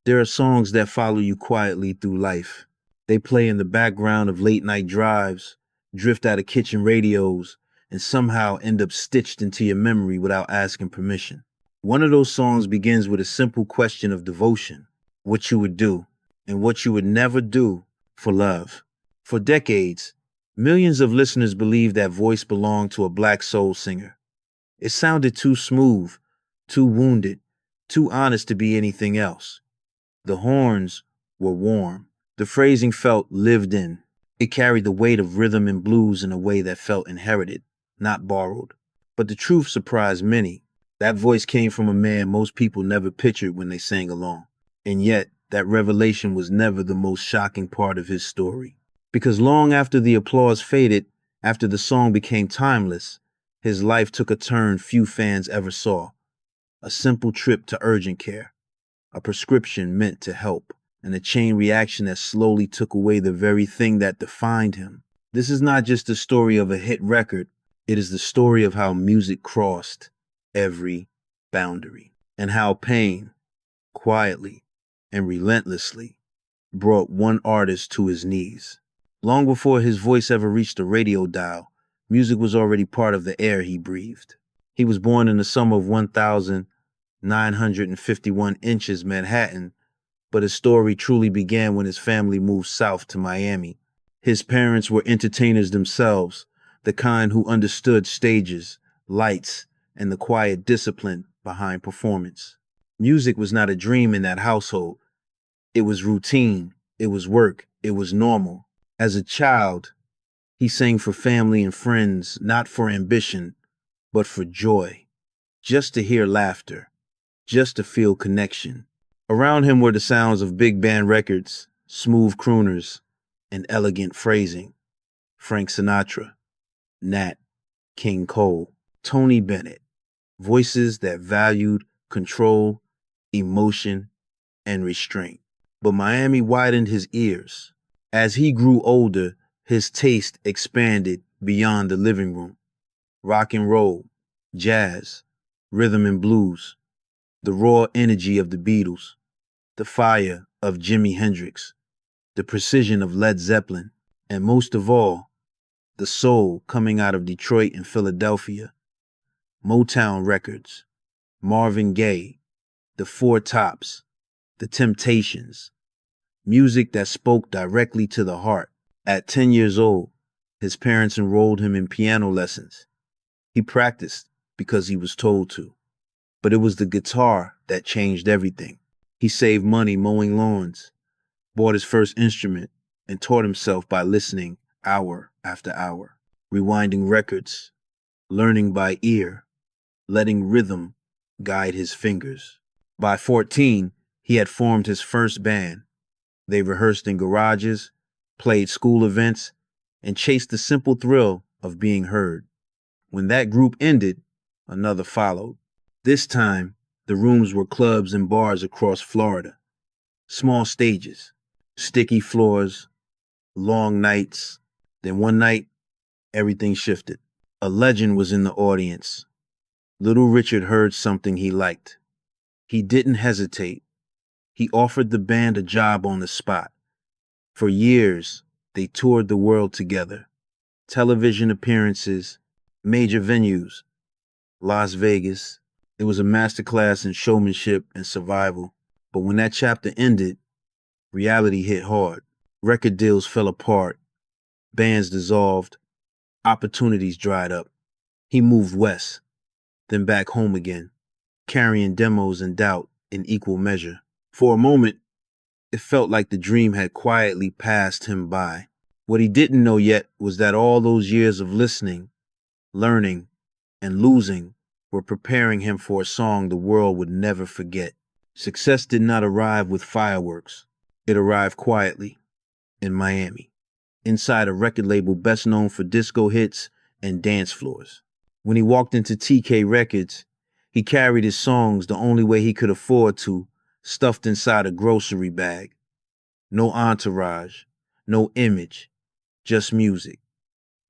There are songs that follow you quietly through life. They play in the background of late night drives, drift out of kitchen radios, and somehow end up stitched into your memory without asking permission. One of those songs begins with a simple question of devotion: what you would do, and what you would never do for love. For decades, millions of listeners believed that voice belonged to a black soul singer. It sounded too smooth, too wounded, too honest to be anything else. The horns were warm. The phrasing felt lived in. It carried the weight of rhythm and blues in a way that felt inherited, not borrowed. But the truth surprised many. That voice came from a man most people never pictured when they sang along. And yet, that revelation was never the most shocking part of his story. Because long after the applause faded, after the song became timeless, his life took a turn few fans ever saw. A simple trip to urgent care, a prescription meant to help, and a chain reaction that slowly took away the very thing that defined him. This is not just the story of a hit record, it is the story of how music crossed every boundary, and how pain, quietly and relentlessly, brought one artist to his knees. Long before his voice ever reached the radio dial, music was already part of the air he breathed. He was born in the summer of 1951 inches, Manhattan, but his story truly began when his family moved south to Miami. His parents were entertainers themselves, the kind who understood stages, lights, and the quiet discipline behind performance. Music was not a dream in that household. It was routine, it was work, it was normal. As a child, he sang for family and friends, not for ambition, but for joy. Just to hear laughter, just to feel connection. Around him were the sounds of big band records, smooth crooners, and elegant phrasing. Frank Sinatra, Nat, King Cole, Tony Bennett. Voices that valued control, emotion, and restraint. But Miami widened his ears. As he grew older, his taste expanded beyond the living room. Rock and roll, jazz, rhythm and blues, the raw energy of the Beatles, the fire of Jimi Hendrix, the precision of Led Zeppelin, and most of all, the soul coming out of Detroit and Philadelphia. Motown Records, Marvin Gaye, the Four Tops, the Temptations, music that spoke directly to the heart. At 10 years old, his parents enrolled him in piano lessons. He practiced because he was told to. But it was the guitar that changed everything. He saved money mowing lawns, bought his first instrument, and taught himself by listening hour after hour, rewinding records, learning by ear, letting rhythm guide his fingers. By 14, he had formed his first band. They rehearsed in garages, played school events, and chased the simple thrill of being heard. When that group ended, another followed. This time, the rooms were clubs and bars across Florida. Small stages, sticky floors, long nights. Then one night, everything shifted. A legend was in the audience. Little Richard heard something he liked. He didn't hesitate. He offered the band a job on the spot. For years, they toured the world together. Television appearances, major venues, Las Vegas. It was a masterclass in showmanship and survival. But when that chapter ended, reality hit hard. Record deals fell apart. Bands dissolved. Opportunities dried up. He moved west, then back home again, carrying demos and doubt in equal measure. For a moment, it felt like the dream had quietly passed him by. What he didn't know yet was that all those years of listening, learning, and losing were preparing him for a song the world would never forget. Success did not arrive with fireworks. It arrived quietly in Miami, inside a record label best known for disco hits and dance floors. When he walked into TK Records, he carried his songs the only way he could afford to, stuffed inside a grocery bag. No entourage, no image, just music.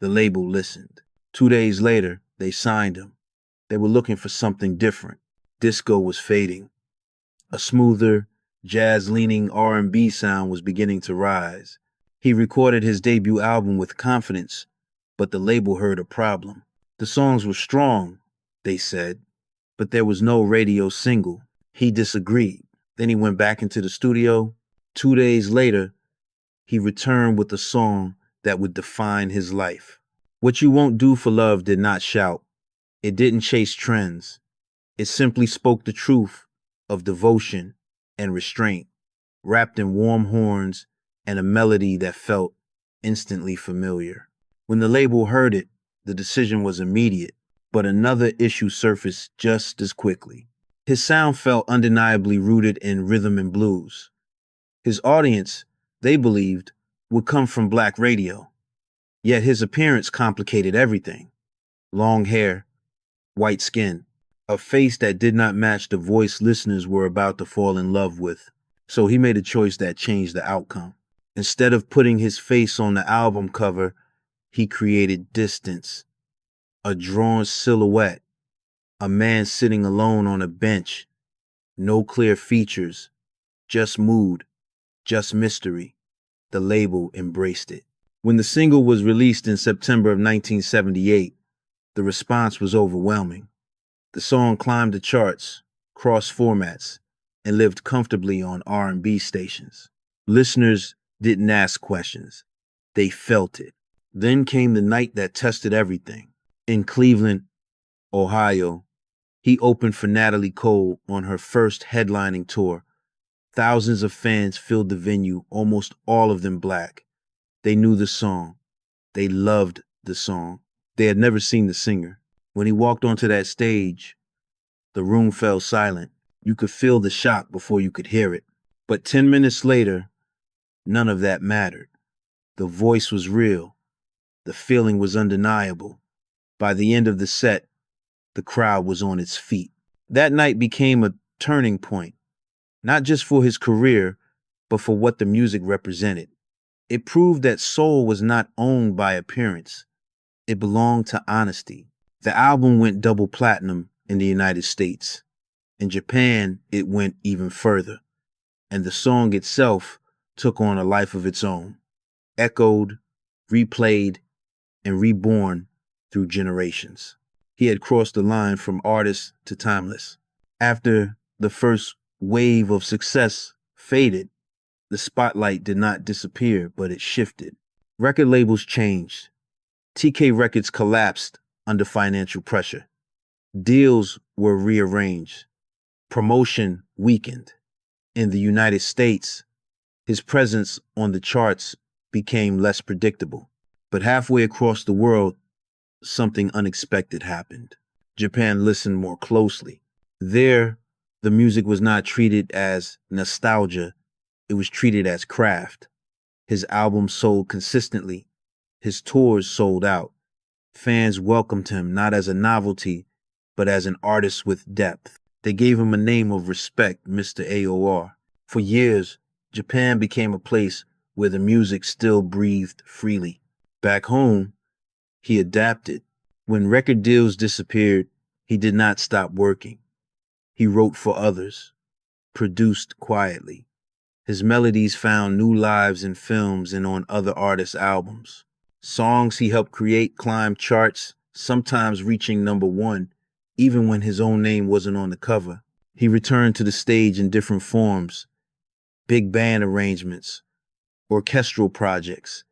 The label listened. 2 days later, they signed him. They were looking for something different. Disco was fading. A smoother, Jazz-leaning R&B sound was beginning to rise. He recorded his debut album with confidence, but the label heard a problem. The songs were strong, they said, but there was no radio single. He disagreed. Then he went back into the studio. 2 days later, he returned with a song that would define his life. What You Won't Do for Love did not shout. It didn't chase trends. It simply spoke the truth of devotion and restraint, wrapped in warm horns and a melody that felt instantly familiar. When the label heard it, the decision was immediate, but another issue surfaced just as quickly. His sound felt undeniably rooted in rhythm and blues. His audience, they believed, would come from black radio. Yet his appearance complicated everything. Long hair, white skin, a face that did not match the voice listeners were about to fall in love with. So he made a choice that changed the outcome. Instead of putting his face on the album cover, he created distance, a drawn silhouette, a man sitting alone on a bench, no clear features, just mood, just mystery. The label embraced it. When the single was released in September of 1978, the response was overwhelming. The song climbed the charts, crossed formats, and lived comfortably on R&B stations. Listeners didn't ask questions. They felt it. Then came the night that tested everything. In Cleveland, Ohio, he opened for Natalie Cole on her first headlining tour. Thousands of fans filled the venue, almost all of them black. They knew the song. They loved the song. They had never seen the singer. When he walked onto that stage, the room fell silent. You could feel the shock before you could hear it. But 10 minutes later, none of that mattered. The voice was real. The feeling was undeniable. By the end of the set, the crowd was on its feet. That night became a turning point, not just for his career, but for what the music represented. It proved that soul was not owned by appearance. It belonged to honesty. The album went double platinum in the United States. In Japan, it went even further, and the song itself took on a life of its own, echoed, replayed, and reborn through generations. He had crossed the line from artist to timeless. After the first wave of success faded, the spotlight did not disappear, but it shifted. Record labels changed. TK Records collapsed under financial pressure. Deals were rearranged. Promotion weakened. In the United States, his presence on the charts became less predictable. But halfway across the world, something unexpected happened. Japan listened more closely. There, the music was not treated as nostalgia, it was treated as craft. His albums sold consistently. His tours sold out. Fans welcomed him not as a novelty, but as an artist with depth. They gave him a name of respect, Mr. AOR. For years, Japan became a place where the music still breathed freely. Back home, he adapted. When record deals disappeared, he did not stop working. He wrote for others, produced quietly. His melodies found new lives in films and on other artists' albums. Songs he helped create climbed charts, sometimes reaching #1, even when his own name wasn't on the cover. He returned to the stage in different forms: big band arrangements, orchestral projects,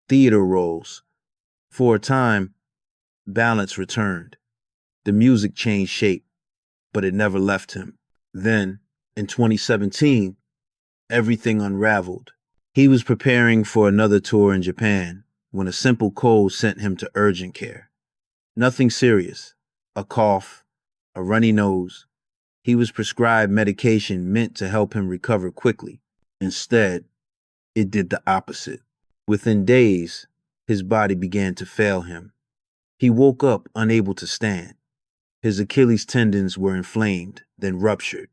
theater roles. For a time, balance returned. The music changed shape, but it never left him. Then, in 2017, everything unraveled. He was preparing for another tour in Japan when a simple cold sent him to urgent care. Nothing serious, a cough, a runny nose. He was prescribed medication meant to help him recover quickly. Instead, it did the opposite. Within days, his body began to fail him. He woke up unable to stand. His Achilles tendons were inflamed, then ruptured.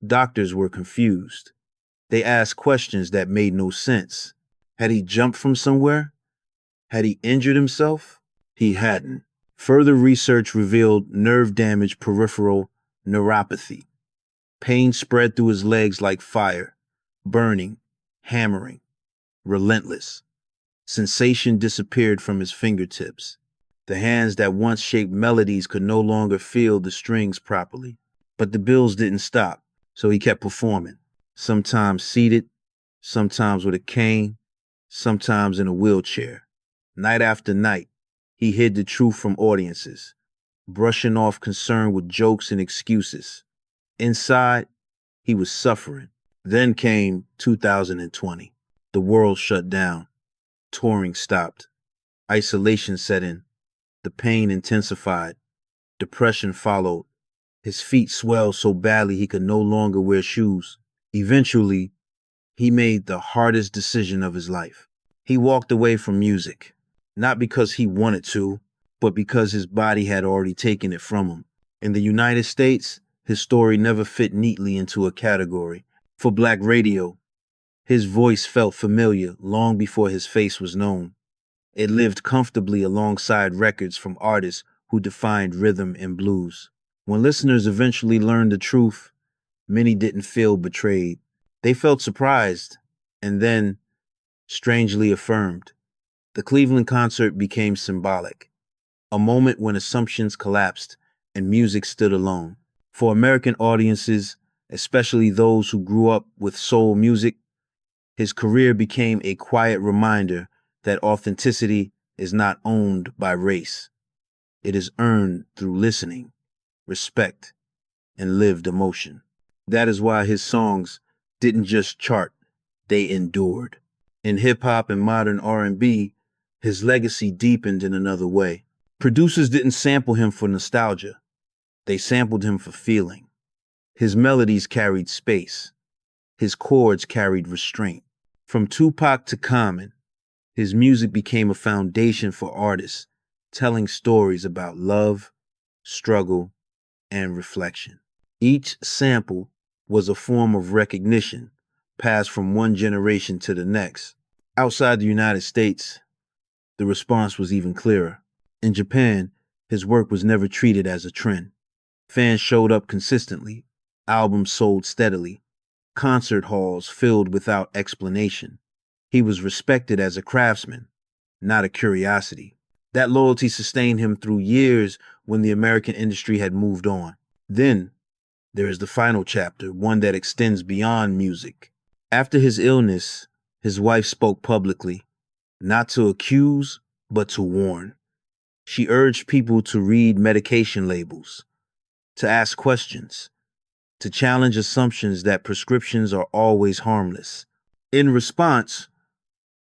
Doctors were confused. They asked questions that made no sense. Had he jumped from somewhere? Had he injured himself? He hadn't. Further research revealed nerve-damaged peripheral neuropathy. Pain spread through his legs like fire. burning, hammering, relentless. Sensation disappeared from his fingertips. The hands that once shaped melodies could no longer feel the strings properly. But the bills didn't stop, so he kept performing, sometimes seated, sometimes with a cane, sometimes in a wheelchair. Night after night, he hid the truth from audiences, brushing off concern with jokes and excuses. Inside, he was suffering. Then came 2020. The world shut down. Touring stopped. Isolation set in. The pain intensified. Depression followed. His feet swelled so badly he could no longer wear shoes. Eventually, he made the hardest decision of his life. He walked away from music, not because he wanted to, but because his body had already taken it from him. In the United States, his story never fit neatly into a category. For black radio, his voice felt familiar long before his face was known. It lived comfortably alongside records from artists who defined rhythm and blues. When listeners eventually learned the truth, many didn't feel betrayed. They felt surprised and then strangely affirmed. The Cleveland concert became symbolic, a moment when assumptions collapsed and music stood alone. For American audiences, especially those who grew up with soul music, his career became a quiet reminder that authenticity is not owned by race. It is earned through listening, respect, and lived emotion. That is why his songs didn't just chart, they endured. In hip hop and modern R&B, his legacy deepened in another way. Producers didn't sample him for nostalgia. They sampled him for feeling. His melodies carried space. His chords carried restraint. From Tupac to Common, his music became a foundation for artists telling stories about love, struggle, and reflection. Each sample was a form of recognition passed from one generation to the next. Outside the United States, the response was even clearer. In Japan, his work was never treated as a trend. Fans showed up consistently, albums sold steadily, concert halls filled without explanation. He was respected as a craftsman, not a curiosity. That loyalty sustained him through years when the American industry had moved on. Then, there is the final chapter, one that extends beyond music. After his illness, his wife spoke publicly, not to accuse, but to warn. She urged people to read medication labels, to ask questions, to challenge assumptions that prescriptions are always harmless. In response,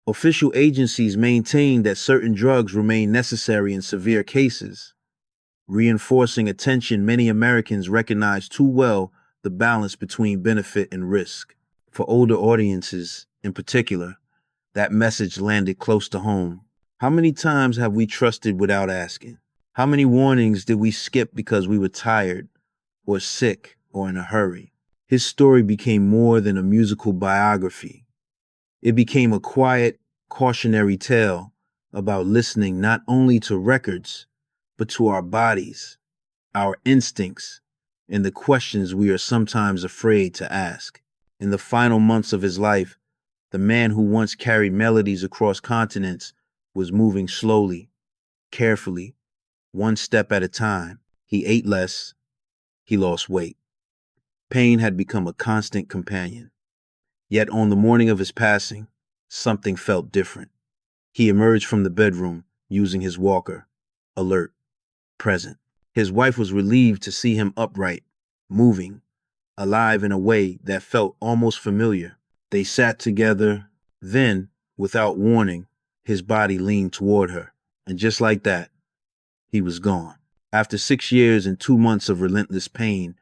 official agencies maintained that certain drugs remain necessary in severe cases, reinforcing a tension many Americans recognize too well: the balance between benefit and risk. For older audiences, in particular, that message landed close to home. How many times have we trusted without asking? How many warnings did we skip because we were tired, or sick, or in a hurry? His story became more than a musical biography. It became a quiet, cautionary tale about listening not only to records, but to our bodies, our instincts, and the questions we are sometimes afraid to ask. In the final months of his life, the man who once carried melodies across continents was moving slowly, carefully, one step at a time. He ate less. He lost weight. Pain had become a constant companion. Yet on the morning of his passing, something felt different. He emerged from the bedroom using his walker, alert, present. His wife was relieved to see him upright, moving, alive in a way that felt almost familiar. They sat together. Then, without warning, his body leaned toward her. And just like that, he was gone. After 6 years and 2 months of relentless pain,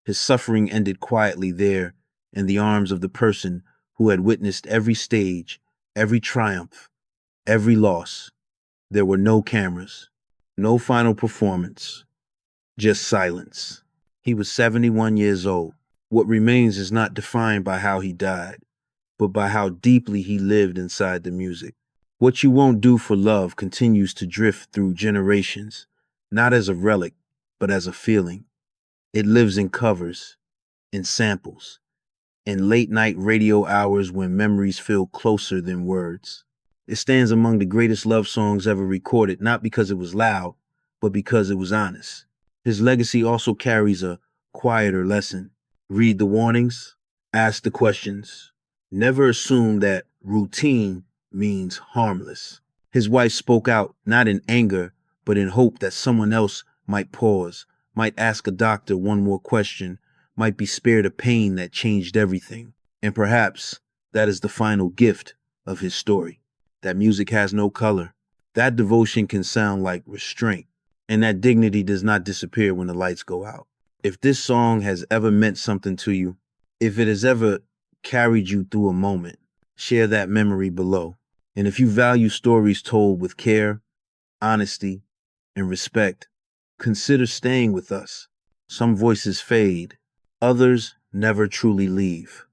his suffering ended quietly there in the arms of the person who had witnessed every stage, every triumph, every loss. There were no cameras, no final performance, just silence. He was 71 years old. What remains is not defined by how he died, but by how deeply he lived inside the music. What You Won't Do for Love continues to drift through generations, not as a relic, but as a feeling. It lives in covers, in samples, in late night radio hours when memories feel closer than words. It stands among the greatest love songs ever recorded, not because it was loud, but because it was honest. His legacy also carries a quieter lesson. Read the warnings, ask the questions. Never assume that routine means harmless. His wife spoke out not in anger, but in hope that someone else might pause, might ask a doctor one more question, might be spared a pain that changed everything. And perhaps that is the final gift of his story. That music has no color. That devotion can sound like restraint. And that dignity does not disappear when the lights go out. If this song has ever meant something to you, if it has ever carried you through a moment, share that memory below. And if you value stories told with care, honesty, and respect, consider staying with us. Some voices fade, others never truly leave.